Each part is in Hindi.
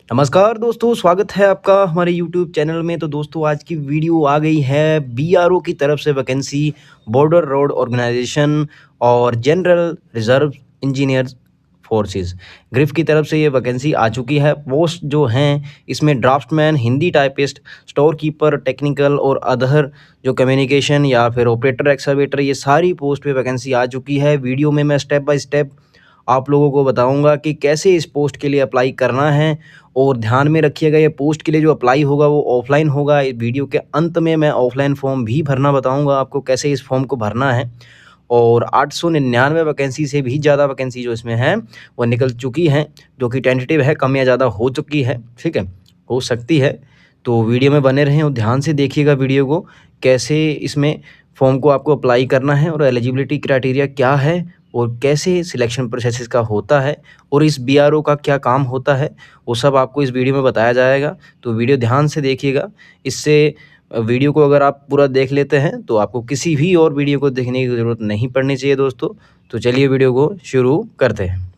नमस्कार दोस्तों, स्वागत है आपका हमारे यूट्यूब चैनल में। तो दोस्तों आज की वीडियो आ गई है बीआरओ की तरफ से वैकेंसी, बॉर्डर रोड ऑर्गेनाइजेशन और general reserve engineer forces grief की तरफ से ये वैकेंसी आ चुकी है। पोस्ट जो हैं इसमें draftsman, Hindi typist, store keeper, technical और अदर जो कम्युनिकेशन या फिर ऑपरेटर, एक्सकवेटर, ये सारी पोस्ट पे वैकेंसी आ चुकी है। वीडियो में मैं स्टेप बाय स्टेप आप लोगों को बताऊंगा कि कैसे इस पोस्ट के लिए अप्लाई करना है। और ध्यान में रखिएगा, ये पोस्ट के लिए जो अप्लाई होगा वो ऑफलाइन होगा। इस वीडियो के अंत में मैं ऑफलाइन फॉर्म भी भरना बताऊंगा आपको, कैसे इस फॉर्म को भरना है। और 899 वैकेंसी से भी ज़्यादा वैकेंसी जो इसमें है वो निकल चुकी हैं, जो कि टेंटेटिव है, कम या ज़्यादा हो चुकी है, ठीक है, हो सकती है। तो वीडियो में बने रहें और ध्यान से देखिएगा वीडियो को, कैसे इसमें फॉर्म को आपको अप्लाई करना है और एलिजिबिलिटी क्राइटेरिया क्या है और कैसे सिलेक्शन प्रोसेस इसका होता है और इस बीआरओ का क्या काम होता है, वो सब आपको इस वीडियो में बताया जाएगा। तो वीडियो ध्यान से देखिएगा। इससे वीडियो को अगर आप पूरा देख लेते हैं तो आपको किसी भी और वीडियो को देखने की ज़रूरत नहीं पड़नी चाहिए दोस्तों। तो चलिए वीडियो को शुरू करते हैं।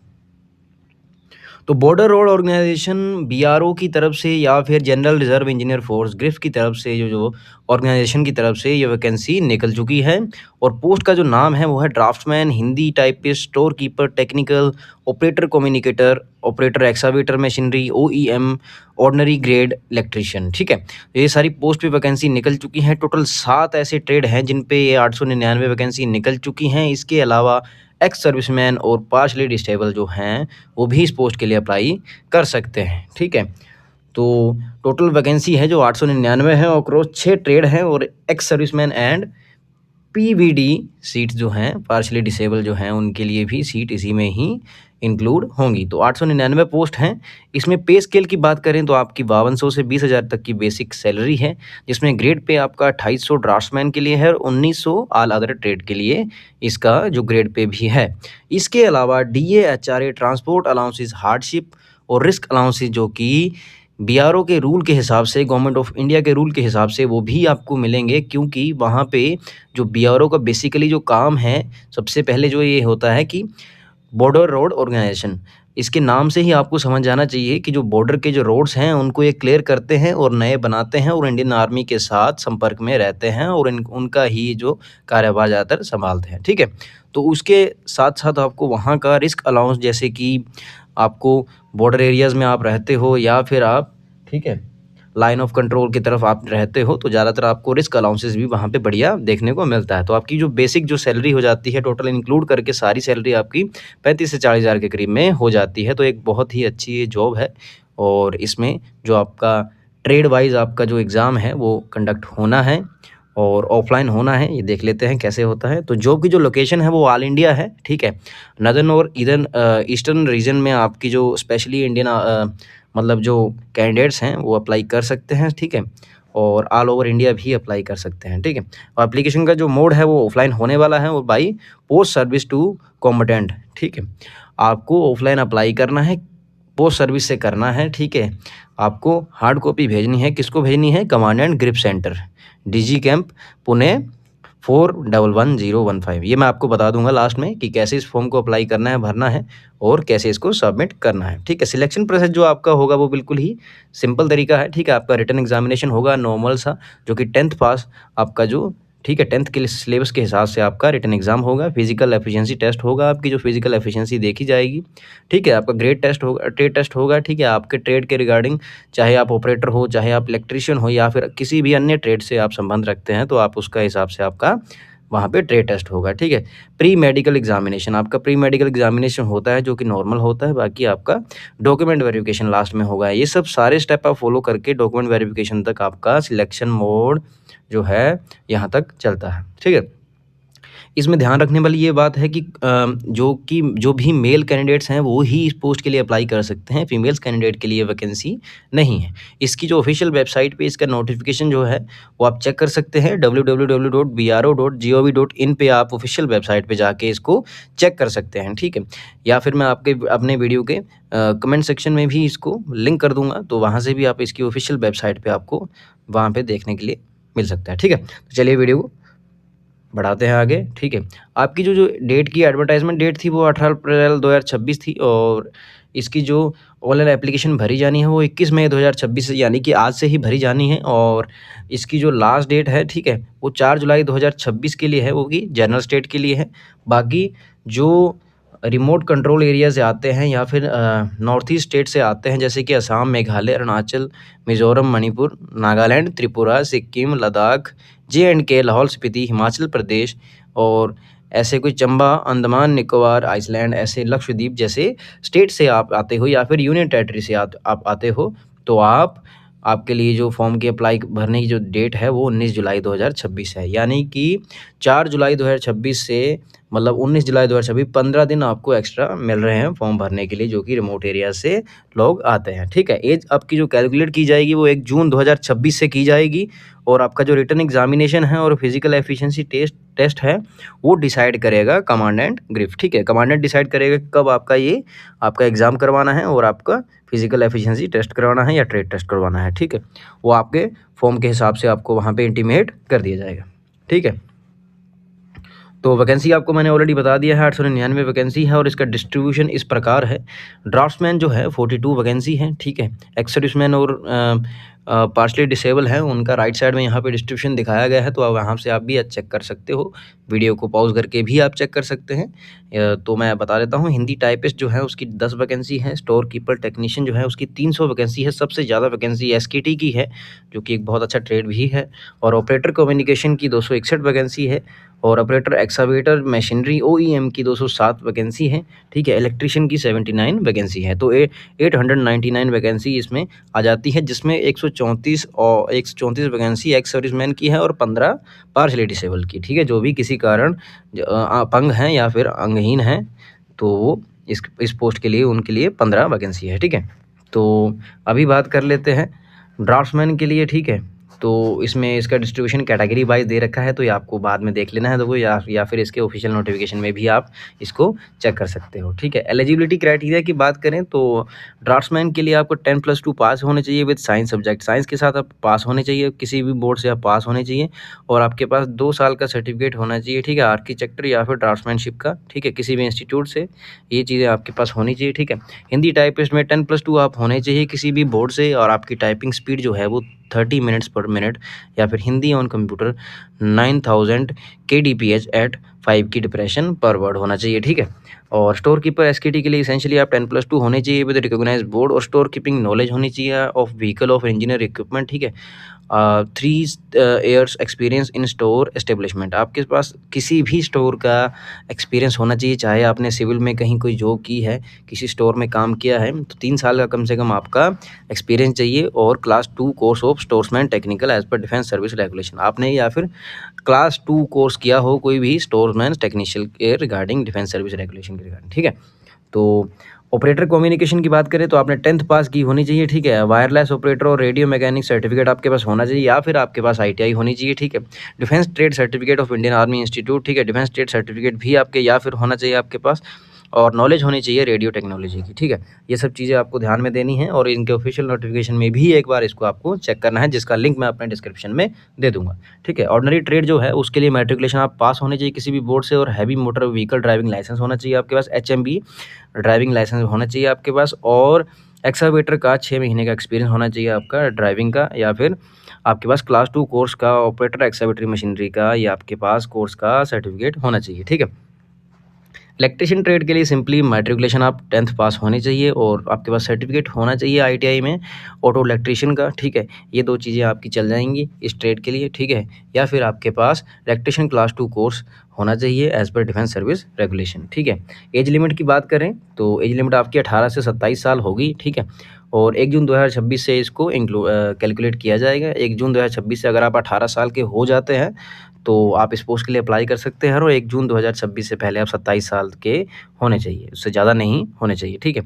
तो बॉर्डर रोड ऑर्गेनाइजेशन बीआरओ की तरफ से या फिर general reserve engineer force grief की तरफ से जो ऑर्गेनाइजेशन की तरफ से ये वैकेंसी निकल चुकी है। और पोस्ट का जो नाम है वो है draftsman, Hindi typist, store keeper, technical, operator communicator, operator excavator machinery, OEM, ordinary grade electrician, ठीक है। ये सारी पोस्ट पे वैकेंसी निकल चुकी हैं। टोटल 7 ऐसे ट्रेड हैं जिन पे ये 899 वैकेंसी निकल चुकी हैं। इसके अलावा एक्स सर्विसमैन और पार्शली डिसेबल जो हैं वो भी इस पोस्ट के लिए अप्लाई कर सकते हैं, ठीक है। तो टोटल वैकेंसी है जो 899 है और क्रॉस 6 ट्रेड हैं और ex serviceman and PVD seat जो हैं, पार्शली डिसेबल जो हैं, उनके लिए भी सीट इसी में ही इंक्लूड होंगी। तो 899 पोस्ट हैं। इसमें पे स्केल की बात करें तो आपकी 5200 से 20,000 तक की बेसिक सैलरी है, जिसमें ग्रेड पे आपका 2800 ड्राफ्ट्समैन के लिए है और 1900 ऑल अदर ट्रेड के लिए इसका जो ग्रेड पे भी है। इसके अलावा DA, HRA, transport allowances, hardship और रिस्क अलाउंसेस जो कि बीआरओ के रूल के हिसाब से, गवर्नमेंट ऑफ इंडिया के रूल के हिसाब से, वो भी आपको मिलेंगे। क्योंकि वहाँ पे जो बीआरओ का बेसिकली जो काम है, सबसे पहले जो ये होता है कि बॉर्डर रोड ऑर्गेनाइजेशन, इसके नाम से ही आपको समझ जाना चाहिए कि जो बॉर्डर के जो रोड्स हैं उनको ये क्लियर करते हैं और नए बनाते हैं और इंडियन आर्मी के साथ संपर्क में रहते हैं और उनका ही जो कार्यभार ज़्यादातर संभालते हैं, ठीक है। तो उसके साथ साथ आपको वहाँ का रिस्क अलाउंस, जैसे कि आपको बॉर्डर एरियाज़ में आप रहते हो या फिर आप, ठीक है, लाइन ऑफ कंट्रोल की तरफ आप रहते हो, तो ज़्यादातर आपको रिस्क अलाउंसेस भी वहाँ पे बढ़िया देखने को मिलता है। तो आपकी जो बेसिक जो सैलरी हो जाती है, टोटल इंक्लूड करके सारी सैलरी आपकी 35 से 40 हज़ार के करीब में हो जाती है। तो एक बहुत ही अच्छी ये जॉब है। और इसमें जो आपका ट्रेड वाइज आपका जो एग्ज़ाम है वो कंडक्ट होना है और ऑफलाइन होना है। ये देख लेते हैं कैसे होता है। तो जॉब की जो लोकेशन है वो ऑल इंडिया है, ठीक है। नदर्न और ईस्टर्न रीजन में आपकी जो स्पेशली इंडियन मतलब जो कैंडिडेट्स हैं वो अप्लाई कर सकते हैं, ठीक है। और ऑल ओवर इंडिया भी अप्लाई कर सकते हैं, ठीक है। और एप्लीकेशन का जो मोड है वो ऑफलाइन होने वाला है और बाई पोस्ट सर्विस टू कॉम्बटेंट, ठीक है। आपको ऑफलाइन अप्लाई करना है, पोस्ट सर्विस से करना है, ठीक है। आपको हार्ड कॉपी भेजनी है, किसको भेजनी है? Commandant grip centre, DG camp, Pune 411015। ये मैं आपको बता दूंगा लास्ट में कि कैसे इस फॉर्म को अप्लाई करना है, भरना है और कैसे इसको सबमिट करना है, ठीक है। सिलेक्शन प्रोसेस जो आपका होगा वो बिल्कुल ही सिंपल तरीका है, ठीक है। आपका रिटन एग्जामिनेशन होगा नॉर्मल सा, जो कि 10th पास आपका जो, ठीक है, 10th के सिलेबस के हिसाब से आपका रिटन एग्जाम होगा। फिजिकल एफिशिएंसी टेस्ट होगा, आपकी जो फिजिकल एफिशिएंसी देखी जाएगी, ठीक है। आपका ग्रेड टेस्ट होगा, ट्रेड टेस्ट होगा, ठीक है। आपके ट्रेड के रिगार्डिंग, चाहे आप ऑपरेटर हो, चाहे आप इलेक्ट्रीशियन हो या फिर किसी भी अन्य ट्रेड से आप संबंध रखते हैं, तो आप उसका हिसाब से आपका वहाँ पे ट्रेड टेस्ट होगा, ठीक है। प्री मेडिकल एग्जामिनेशन, आपका प्री मेडिकल एग्जामिनेशन होता है जो कि नॉर्मल होता है। बाकी आपका डॉक्यूमेंट वेरिफिकेशन लास्ट में होगा। ये सब सारे स्टेप आप फॉलो करके डॉक्यूमेंट वेरिफिकेशन तक आपका सिलेक्शन मोड जो है यहाँ तक चलता है, ठीक है। इसमें ध्यान रखने वाली ये बात है कि जो भी मेल कैंडिडेट्स हैं वो ही इस पोस्ट के लिए अप्लाई कर सकते हैं। फीमेल्स कैंडिडेट के लिए वैकेंसी नहीं है। इसकी जो ऑफिशियल वेबसाइट पे इसका नोटिफिकेशन जो है वो आप चेक कर सकते हैं, www.bro.gov.in पे आप ऑफिशियल वेबसाइट पे जाके इसको चेक कर सकते हैं, ठीक है। या फिर मैं आपके अपने वीडियो के कमेंट सेक्शन में भी इसको लिंक कर दूंगा, तो वहाँ से भी आप इसकी ऑफिशियल वेबसाइट पर आपको वहाँ पर देखने के लिए मिल सकता है, ठीक है। तो चलिए वीडियो को बढ़ाते हैं आगे, ठीक है। आपकी जो डेट की एडवर्टाइजमेंट डेट थी वो 18 अप्रैल 2026 थी और इसकी जो ऑनलाइन एप्लीकेशन भरी जानी है वो 21 मई 2026 यानी कि आज से ही भरी जानी है। और इसकी जो लास्ट डेट है, ठीक है, वो 4 जुलाई 2026 के लिए है, वो कि जनरल स्टेट के लिए है। बाकी जो रिमोट कंट्रोल एरिया से आते हैं या फिर नॉर्थ ईस्ट स्टेट से आते हैं, जैसे कि असम, मेघालय, अरुणाचल, मिज़ोरम, मणिपुर, नागालैंड, त्रिपुरा, सिक्किम, लद्दाख, J&K, लाहौल स्पीति, हिमाचल प्रदेश, और ऐसे कोई चंबा, अंडमान निकोबार, आइसलैंड, ऐसे लक्षद्वीप जैसे स्टेट से आप आते हो या फिर यूनियन टेरिटरी से आप आते हो, तो आपके लिए जो फॉर्म की अप्लाई भरने की जो डेट है वो 19 जुलाई 2026 है। यानी कि 4 जुलाई 2026 से मतलब 19 जुलाई 2026 15 दिन आपको एक्स्ट्रा मिल रहे हैं फॉर्म भरने के लिए, जो कि रिमोट एरिया से लोग आते हैं। ठीक है, एज आपकी जो कैलकुलेट की जाएगी वो 1 जून 2026 से की जाएगी। और आपका जो रिटन एग्जामिनेशन है और फिजिकल एफिशिएंसी टेस्ट है वो डिसाइड करेगा कमांडेंट ग्रिफ। ठीक है, कमांडेंट डिसाइड करेगा कब आपका एग्ज़ाम करवाना है और आपका फिजिकल एफिशिएंसी टेस्ट करवाना है या ट्रेड टेस्ट करवाना है। ठीक है, वो आपके फॉर्म के हिसाब से आपको वहाँ पे इंटीमेट कर दिया जाएगा। ठीक है, तो वैकेंसी आपको मैंने ऑलरेडी बता दिया है, 899 वैकेंसी है और इसका डिस्ट्रीब्यूशन इस प्रकार है। ड्राफ्ट्समैन जो है 42 वैकेंसी है। ठीक है, एक्स सर्विसमैन और पार्शली डिसेबल है, उनका राइट साइड में यहाँ पे डिस्ट्रीब्यूशन दिखाया गया है, तो वहाँ से आप भी चेक कर सकते हो, वीडियो को पॉज करके भी आप चेक कर सकते हैं। तो मैं बता देता हूँ, हिंदी टाइपिस्ट जो है उसकी 10 वैकेंसी है, स्टोर कीपर टेक्नीशियन जो है उसकी 300 वैकेंसी है। सबसे ज़्यादा वैकेंसी SKT की है, जो कि एक बहुत अच्छा ट्रेड भी है। और ऑपरेटर कम्युनिकेशन की 261 वैकेंसी है, और ऑपरेटर एक्सावेटर मशीनरी OEM की 207 वैकेंसी है। ठीक है, इलेक्ट्रीशियन की 79 वैकेंसी है। तो 899 वैकेंसी इसमें आ जाती है, जिसमें 134 वैकेंसी एक्स सर्विसमैन की है और 15 पार्शली डिसेबल की। ठीक है, जो भी किसी कारण अपंग हैं या फिर अंगहीन हैं, तो वो इस पोस्ट के लिए उनके लिए 15 वैकेंसी है। ठीक है, तो अभी बात कर लेते हैं ड्राफ्ट्समैन के लिए। ठीक है, तो इसमें इसका डिस्ट्रीब्यूशन कैटेगरी वाइज दे रखा है, तो ये आपको बाद में देख लेना है, तो वो या फिर इसके ऑफिशियल नोटिफिकेशन में भी आप इसको चेक कर सकते हो। ठीक है, एलिजिबिलिटी क्राइटेरिया की बात करें तो ड्राफ्ट्समैन के लिए आपको 10+2 पास होने चाहिए विद साइंस सब्जेक्ट, साइंस के साथ आप पास होने चाहिए, किसी भी बोर्ड से आप पास होने चाहिए, और आपके पास 2 साल का सर्टिफिकेट होना चाहिए। ठीक है, आर्किटेक्चर या फिर ड्राफ्ट्समैनशिप का। ठीक है, किसी भी इंस्टीट्यूट से ये चीज़ें आपके पास होनी चाहिए। ठीक है, हिंदी टाइपिस्ट में 10+2 आप होने चाहिए किसी भी बोर्ड से, और आपकी टाइपिंग स्पीड जो है वो 30 मिनट्स पर मिनट, या फिर Hindi on computer 9000 kbps at 5 की डिप्रेशन पर वर्ड होना चाहिए। ठीक है, और स्टोर कीपर SKT के लिए इसेंशियली आप 10+2 होने चाहिए विद रिकॉग्नाइज बोर्ड, और स्टोर कीपिंग नॉलेज होनी चाहिए of vehicle of engineer equipment. ठीक है, 3 years experience in store establishment, आपके पास किसी भी स्टोर का एक्सपीरियंस होना चाहिए, चाहे आपने सिविल में कहीं कोई जॉब की है, किसी स्टोर में काम किया है, तो 3 साल का कम से कम आपका एक्सपीरियंस चाहिए। और class 2 course of storesman technical एज पर डिफेंस सर्विस रेगुलेशन, आपने या फिर क्लास 2 कोर्स किया हो कोई भी स्टोर्समैन टेक्नीशियल के रिगार्डिंग डिफेंस सर्विस रेगुलेशन के रिगार्डिंग। ठीक है, तो ऑपरेटर कम्युनिकेशन की बात करें तो आपने 10th पास की होनी चाहिए। ठीक है, वायरलेस ऑपरेटर और रेडियो मैकेनिक सर्टिफिकेट आपके पास होना चाहिए, या फिर आपके पास ITI होनी चाहिए। ठीक है, defence trade certificate of Indian army institute. ठीक है, डिफेंस ट्रेड सर्टिफिकेट भी आपके या फिर होना चाहिए आपके पास, और नॉलेज होनी चाहिए रेडियो टेक्नोलॉजी की। ठीक है, ये सब चीज़ें आपको ध्यान में देनी है, और इनके ऑफिशियल नोटिफिकेशन में भी एक बार इसको आपको चेक करना है, जिसका लिंक मैं अपने डिस्क्रिप्शन में दे दूंगा। ठीक है, ऑर्डिनरी ट्रेड जो है उसके लिए मैट्रिकुलेशन आप पास होने चाहिए किसी भी बोर्ड से, और heavy motor vehicle driving licence होना चाहिए आपके पास, HMB ड्राइविंग लाइसेंस होना चाहिए आपके पास, और एक्सावेटर का 6 महीने का एक्सपीरियंस होना चाहिए आपका ड्राइविंग का, या फिर आपके पास क्लास 2 कोर्स का ऑपरेटर एक्सावेटरी मशीनरी का, या आपके पास कोर्स का सर्टिफिकेट होना चाहिए। ठीक है, इलेक्ट्रिशियन ट्रेड के लिए सिंपली मैट्रिकुलेशन आप 10th पास होनी चाहिए, और आपके पास सर्टिफिकेट होना चाहिए ITI में ऑटो इलेक्ट्रिशियन का। ठीक है, ये 2 चीज़ें आपकी चल जाएंगी इस ट्रेड के लिए। ठीक है, या फिर आपके पास इलेक्ट्रिशियन क्लास 2 कोर्स होना चाहिए एज पर डिफेंस सर्विस रेगुलेशन। ठीक है, एज लिमिट की बात करें तो एज लिमिट आपकी 18 से 27 साल होगी। ठीक है, और 1 जून 2026 से इसको कैलकुलेट किया जाएगा। 1 जून 2026 से अगर आप 18 साल के हो जाते हैं तो आप इस पोस्ट के लिए अप्लाई कर सकते हैं, और 1 जून 2026 से पहले आप 27 साल के होने चाहिए, उससे ज़्यादा नहीं होने चाहिए। ठीक है,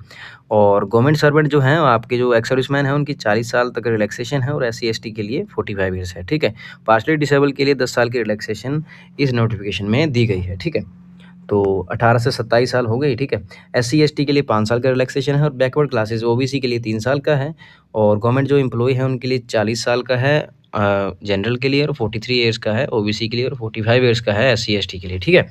और गवर्नमेंट सर्वेंट जो हैं आपके जो एक्स सर्विसमैन हैं उनकी 40 साल तक रिलैक्सेशन है, और SC ST के लिए 45 ईयर्स है। ठीक है, पार्शली डिसेबल के लिए 10 साल की रिलैक्सेशन इस नोटिफिकेशन में दी गई है। ठीक है, तो 18 से 27 साल हो गई। ठीक है, SC ST के लिए 5 साल का रिलैक्सेशन है, और बैकवर्ड क्लासेस OBC के लिए 3 साल का है, और गवर्नमेंट जो एम्प्लॉय है उनके लिए 40 साल का है जनरल के लिए, और 43 ईयर्स का है OBC के लिए, और 45 ईयर्स का है SC ST के लिए। ठीक है,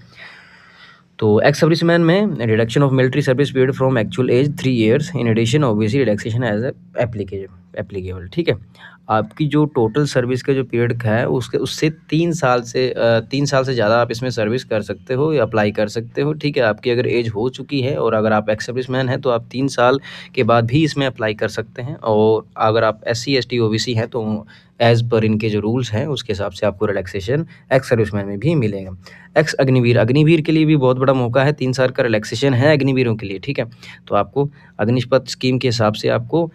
तो एक्स सर्विसमैन में reduction of military service period from actual age 3 years in addition OBC relaxation age applicable. ठीक है, आपकी जो टोटल सर्विस का जो पीरियड है उससे 3 साल से ज़्यादा आप इसमें सर्विस कर सकते हो या अप्लाई कर सकते हो। ठीक है, आपकी अगर एज हो चुकी है और अगर आप एक्स सर्विसमैन हैं तो आप 3 साल के बाद भी इसमें अप्लाई कर सकते हैं। और अगर आप SC ST OBC हैं तो एज़ पर इनके जो रूल्स हैं उसके हिसाब से आपको रिलैक्सेशन एक्स सर्विसमैन में भी मिलेगा। एक्स अग्निवीर के लिए भी बहुत बड़ा मौका है, 3 साल का रिलैक्सेशन है अग्निवीरों के लिए। ठीक है, तो आपको अग्निशपथ स्कीम के हिसाब से आपको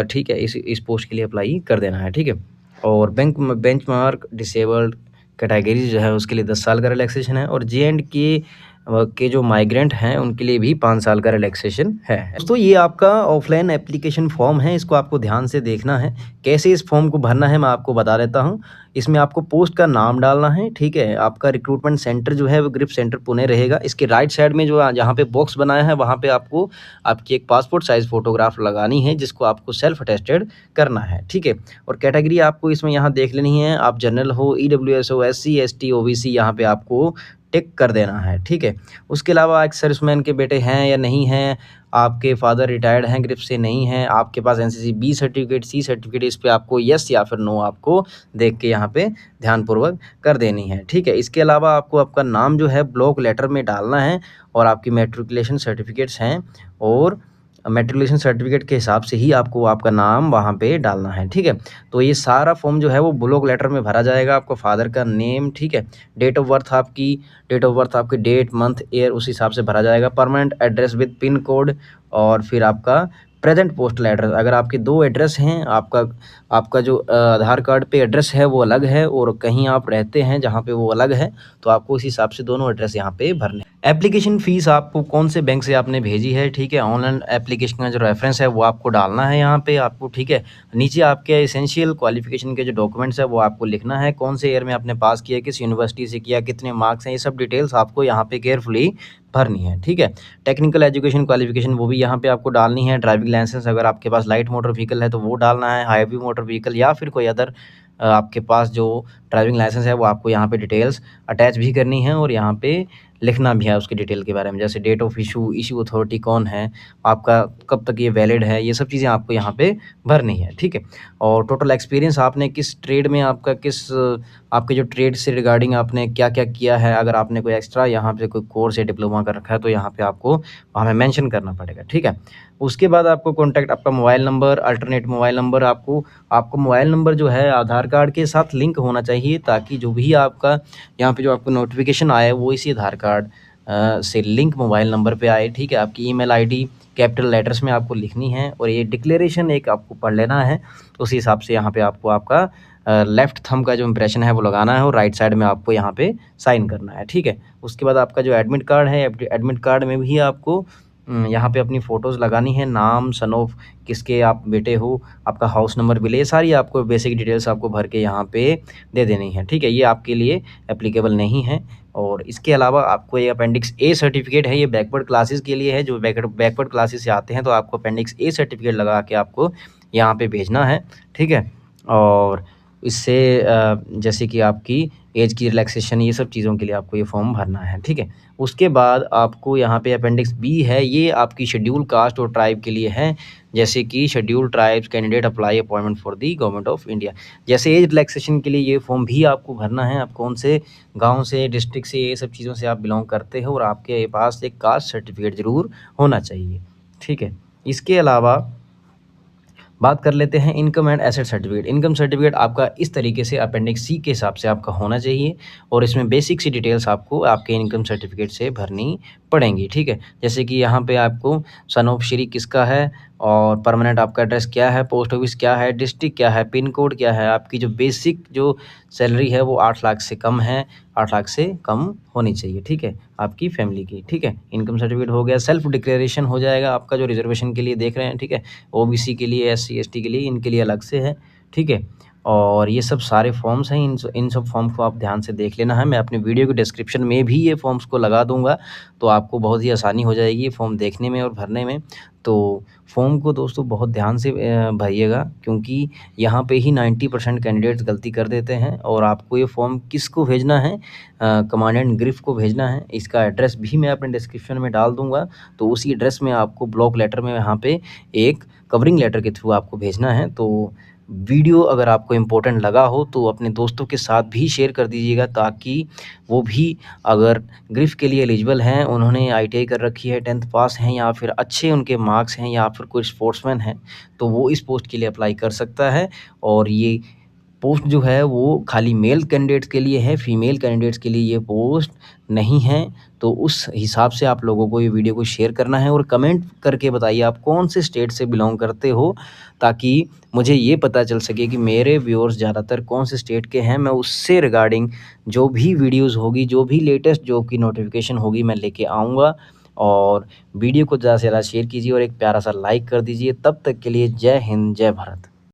ठीक है इस पोस्ट के लिए अप्लाई कर देना है। ठीक है, और बेंचमार्क डिसेबल्ड कैटेगरी जो है उसके लिए 10 साल का रिलैक्सेशन है। और के जो माइग्रेंट हैं उनके लिए भी 5 साल का रिलैक्सेशन है। दोस्तों ये आपका ऑफलाइन एप्लीकेशन फॉर्म है, इसको आपको ध्यान से देखना है। कैसे इस फॉर्म को भरना है मैं आपको बता देता हूँ। इसमें आपको पोस्ट का नाम डालना है। ठीक है, आपका रिक्रूटमेंट सेंटर जो है वो ग्रिप सेंटर पुणे रहेगा। इसके राइट साइड में जो जहाँ पे बॉक्स बनाया है वहाँ पे आपको आपकी एक पासपोर्ट साइज़ फ़ोटोग्राफ लगानी है जिसको आपको सेल्फ अटेस्टेड करना है। ठीक है, और कैटेगरी आपको इसमें यहाँ देख लेनी है। आप जनरल हो, EWS हो, SC ST OBC यहाँ पे आपको टिक कर देना है। ठीक है, उसके अलावा एक्स सर्विसमैन के बेटे हैं या नहीं हैं, आपके फादर रिटायर्ड हैं ग्रिप से नहीं हैं, आपके पास NCC B certificate C certificate, इस पे आपको यस या फिर नो आपको देख के यहाँ पे ध्यानपूर्वक कर देनी है। ठीक है, इसके अलावा आपको आपका नाम जो है ब्लॉक लेटर में डालना है और आपकी मैट्रिकुलेशन सर्टिफिकेट्स हैं और मैट्रिकुलेशन सर्टिफिकेट के हिसाब से ही आपको आपका नाम वहाँ पे डालना है। ठीक है, तो ये सारा फॉर्म जो है वो ब्लॉक लेटर में भरा जाएगा। आपका फादर का नेम, ठीक है, डेट ऑफ बर्थ आपकी डेट मंथ ईयर उस हिसाब से भरा जाएगा। Permanent address with pin code और फिर आपका प्रेजेंट पोस्टल एड्रेस। अगर आपके 2 एड्रेस हैं, आपका जो आधार कार्ड पे एड्रेस है वो अलग है और कहीं आप रहते हैं जहाँ पे वो अलग है, तो आपको इस हिसाब से दोनों एड्रेस यहाँ पे भरने। एप्लीकेशन फ़ीस आपको कौन से बैंक से आपने भेजी है, ठीक है, ऑनलाइन एप्लीकेशन का जो रेफरेंस है वो आपको डालना है यहाँ पे आपको। ठीक है, नीचे आपके एसेंशियल क्वालिफिकेशन के जो डॉक्यूमेंट्स है वो आपको लिखना है, कौन से ईयर में आपने पास किया, किस यूनिवर्सिटी से किया, कितने मार्क्स हैं, ये सब डिटेल्स आपको यहाँ पे केयरफुली भरनी है। ठीक है, टेक्निकल एजुकेशन क्वालिफिकेशन वो भी यहाँ पे आपको डालनी है। ड्राइविंग लाइसेंस अगर आपके पास लाइट मोटर व्हीकल है तो वो डालना है, हैवी मोटर व्हीकल या फिर कोई अदर आपके पास जो ड्राइविंग लाइसेंस है वो आपको यहाँ पे डिटेल्स अटैच भी करनी है और यहाँ पे लिखना भी है उसकी डिटेल के बारे में, जैसे डेट ऑफ इशू अथॉरिटी कौन है, आपका कब तक ये वैलिड है, ये सब चीज़ें आपको यहाँ पे भरनी है। ठीक है, और टोटल एक्सपीरियंस आपने किस ट्रेड में आपके जो ट्रेड से रिगार्डिंग आपने क्या क्या किया है, अगर आपने कोई एक्स्ट्रा यहाँ पे कोई कोर्स या डिप्लोमा कर रखा है तो यहाँ पे आपको हमें मेंशन करना पड़ेगा। ठीक है, उसके बाद आपको कॉन्टैक्ट, आपका mobile number, alternate mobile number, आपको मोबाइल नंबर जो है आधार कार्ड के साथ लिंक होना चाहिए ताकि जो भी आपका यहाँ पे जो आपको नोटिफिकेशन आए वो इसी आधार कार्ड से लिंक मोबाइल नंबर पे आए। ठीक है, आपकी ईमेल आईडी कैपिटल लेटर्स में आपको लिखनी है और ये डिक्लेरेशन एक आपको पढ़ लेना है। तो उसी हिसाब से यहाँ पे आपको आपका लेफ़्ट थंब का जो इम्प्रेशन है वो लगाना है और राइट साइड में आपको यहाँ पे साइन करना है। ठीक है, उसके बाद आपका जो एडमिट कार्ड है, एडमिट कार्ड में भी आपको यहाँ पे अपनी फ़ोटोज़ लगानी है, नाम, सन ऑफ किसके आप बेटे हो, आपका हाउस नंबर भी ये सारी आपको बेसिक डिटेल्स आपको भर के यहाँ पे दे देनी है। ठीक है, ये आपके लिए एप्लीकेबल नहीं है। और इसके अलावा आपको ये अपेंडिक्स ए सर्टिफिकेट है, ये बैकवर्ड क्लासेस के लिए है। जो बैकवर्ड क्लासेस से आते हैं तो आपको अपेंडिक्स ए सर्टिफिकेट लगा के आपको यहाँ पे भेजना है। ठीक है, और इससे जैसे कि आपकी एज की रिलैक्सेशन, ये सब चीज़ों के लिए आपको ये फॉर्म भरना है। ठीक है, उसके बाद आपको यहाँ पे अपेंडिक्स बी है, ये आपकी शेड्यूल कास्ट और ट्राइब के लिए है, जैसे कि schedule tribes candidate apply appointment for the government of India. जैसे एज रिलैक्सेशन के लिए ये फॉर्म भी आपको भरना है। आप कौन से गांव से, डिस्ट्रिक्ट से, ये सब चीज़ों से आप बिलोंग करते हो और आपके पास एक कास्ट सर्टिफिकेट ज़रूर होना चाहिए। ठीक है, इसके अलावा बात कर लेते हैं income and asset certificate. Income certificate आपका इस तरीके से अपेंडिक्स सी के हिसाब से आपका होना चाहिए और इसमें बेसिक सी डिटेल्स आपको आपके इनकम सर्टिफिकेट से भरनी पड़ेंगी। ठीक है, जैसे कि यहाँ पे आपको सन ऑफ श्री किसका है और परमानेंट आपका एड्रेस क्या है, पोस्ट ऑफिस क्या है, डिस्ट्रिक्ट क्या है, पिन कोड क्या है, आपकी जो बेसिक जो सैलरी है वो 8 लाख से कम है, 8 लाख से कम होनी चाहिए। ठीक है, आपकी फैमिली की। ठीक है, इनकम सर्टिफिकेट हो गया। सेल्फ डिक्लेरेशन हो जाएगा आपका जो रिजर्वेशन के लिए देख रहे हैं। ठीक है, OBC के लिए, SC ST के लिए, इनके लिए अलग से है। ठीक है, और ये सब सारे फॉर्म्स हैं, इन सब फॉर्म को आप ध्यान से देख लेना है। मैं अपने वीडियो के डिस्क्रिप्शन में भी ये फॉर्म्स को लगा दूँगा, तो आपको बहुत ही आसानी हो जाएगी ये फॉर्म देखने में और भरने में। तो फॉर्म को दोस्तों बहुत ध्यान से भरिएगा, क्योंकि यहाँ पे ही 90% कैंडिडेट्स गलती कर देते हैं। और आपको ये फॉर्म किसको भेजना है, कमांडेंट ग्रिफ को भेजना है। इसका एड्रेस भी मैं अपने डिस्क्रिप्शन में डाल दूँगा, तो उसी एड्रेस में आपको ब्लॉक लेटर में यहाँ पे एक कवरिंग लेटर के थ्रू आपको भेजना है। तो वीडियो अगर आपको इम्पोर्टेंट लगा हो तो अपने दोस्तों के साथ भी शेयर कर दीजिएगा, ताकि वो भी अगर ग्रिफ के लिए एलिजिबल हैं, उन्होंने आईटीआई कर रखी है, 10th पास हैं, या फिर अच्छे उनके मार्क्स हैं, या फिर कोई स्पोर्ट्समैन है, तो वो इस पोस्ट के लिए अप्लाई कर सकता है। और ये पोस्ट जो है वो खाली मेल कैंडिडेट्स के लिए है, फीमेल कैंडिडेट्स के लिए ये पोस्ट नहीं है। तो उस हिसाब से आप लोगों को ये वीडियो को शेयर करना है, और कमेंट करके बताइए आप कौन से स्टेट से बिलोंग करते हो, ताकि मुझे ये पता चल सके कि मेरे व्यूअर्स ज़्यादातर कौन से स्टेट के हैं। मैं उससे रिगार्डिंग जो भी वीडियोज़ होगी, जो भी लेटेस्ट जॉब की नोटिफिकेशन होगी, मैं लेके आऊँगा। और वीडियो को ज़्यादा से ज़्यादा शेयर कीजिए और एक प्यारा सा लाइक कर दीजिए। तब तक के लिए जय हिंद, जय भारत।